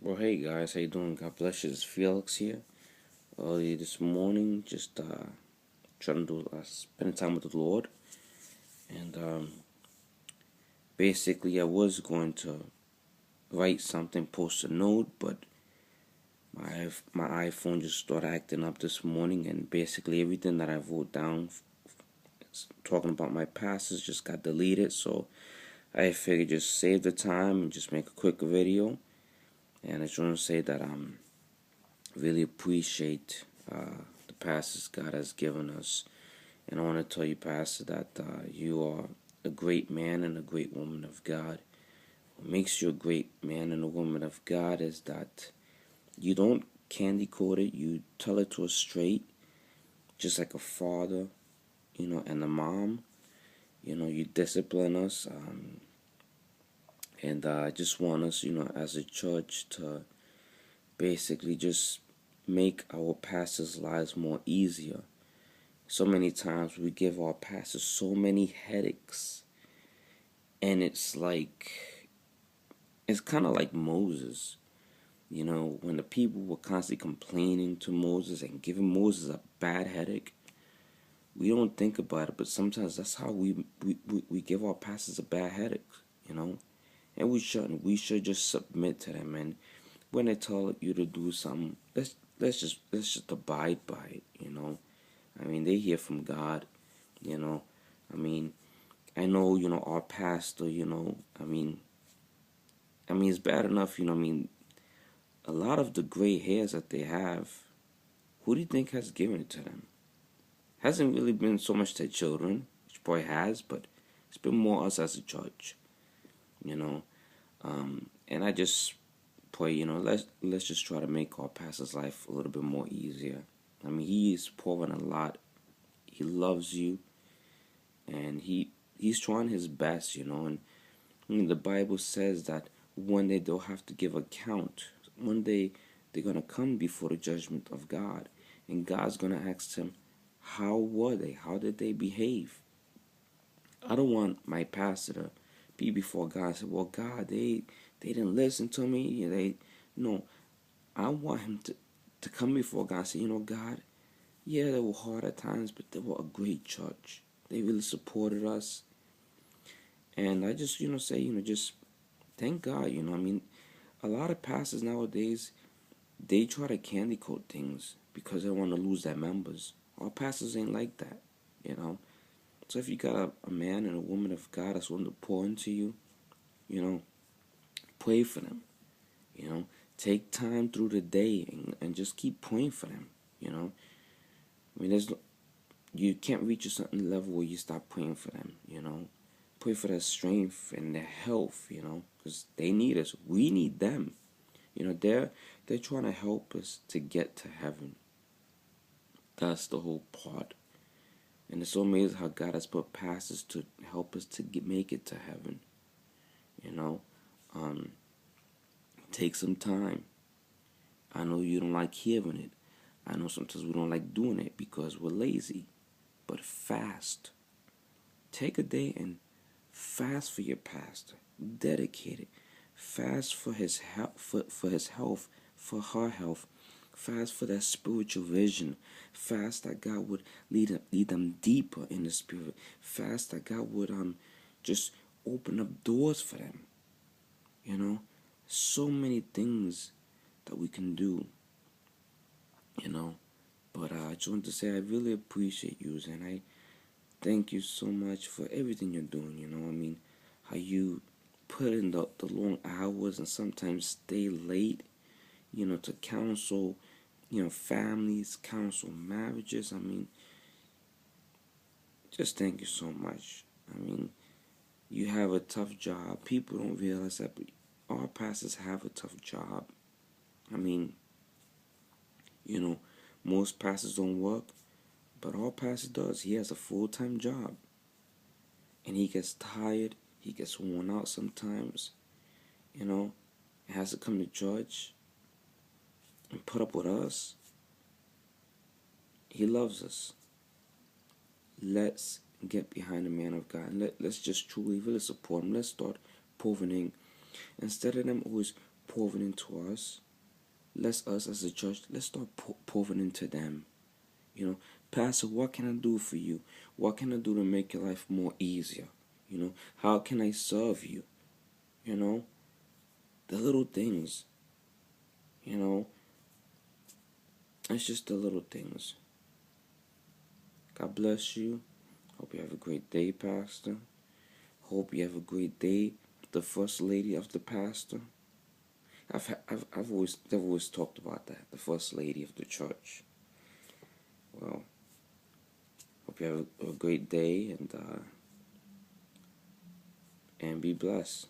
Well, hey guys, how you doing? God bless you. It's Felix here. Early this morning, just trying to spend time with the Lord, and basically, I was going to write something, post a note, but my iPhone just started acting up this morning, and basically everything that I wrote down talking about my passes just got deleted. So I figured just save the time and just make a quick video. And I just want to say that really appreciate the passes God has given us. And I want to tell you, Pastor, that you are a great man and a great woman of God. What makes you a great man and a woman of God is that you don't candy coat it, you tell it to us straight, just like a father, and a mom. You discipline us, and I just want us, as a church to basically just make our pastors' lives more easier. So many times we give our pastors so many headaches, and it's kind of like Moses. When the people were constantly complaining to Moses and giving Moses a bad headache, we don't think about it, but sometimes that's how we give our pastors a bad headache, and we shouldn't. We should just submit to them, and when they tell you to do something, let's just abide by it. I mean, they hear from God, you know. I mean, I know, our pastor, I mean, it's bad enough, I mean, a lot of the gray hairs that they have, who do you think has given it to them? Hasn't really been so much their children, which probably has, but it's been more us as a church, you know. And I just pray, let's just try to make our pastor's life a little bit more easier. I mean, he is pouring a lot. He loves you, and he's trying his best, and the Bible says that one day they'll have to give account. One day they're going to come before the judgment of God. And God's going to ask them, how were they? How did they behave? I don't want my pastor to be before God and say, well, God, they didn't listen to me. No, I want him to come before God and say, God, yeah, they were hard at times, but they were a great church. They really supported us. And I just, say, just thank God, I mean, a lot of pastors nowadays, they try to candy coat things because they want to lose their members. All pastors ain't like that, you know. So if you got a man and a woman of God that's willing to pour into you, pray for them, Take time through the day and just keep praying for them, I mean, you can't reach a certain level where you stop praying for them, Pray for their strength and their health, because they need us. We need them. They're trying to help us to get to heaven. That's the whole part. And it's so amazing how God has put pastors to help us to make it to heaven. Take some time. I know you don't like hearing it. I know sometimes we don't like doing it because we're lazy. But fast. Take a day and fast for your pastor. Dedicate it. Fast for his health, for his health, for her health. Fast for that spiritual vision. Fast that God would lead them deeper in the spirit. Fast that God would just open up doors for them. So many things that we can do. But I just want to say I really appreciate you, and I thank you so much for everything you're doing. I mean, how you put in the long hours and sometimes stay late, to counsel, families, counsel marriages. I mean, just thank you so much. I mean, you have a tough job. People don't realize that, but all pastors have a tough job. I mean, most pastors don't work, but all pastor does. He has a full-time job. And he gets tired. He gets worn out sometimes. He has to come to church and put up with us. He loves us. Let's get behind the man of God. Let's just truly really support him. Let's start pouring in. Instead of them always pouring into us, let's us as a church, let's start pouring into them. You know, Pastor, what can I do for you? What can I do to make your life more easier? How can I serve you? You know, the little things, you know, it's just the little things. God bless you. Hope you have a great day, Pastor. Hope you have a great day, the First Lady of the Pastor. I've always talked about that, the First Lady of the church. Well, hope you have a great day and be blessed.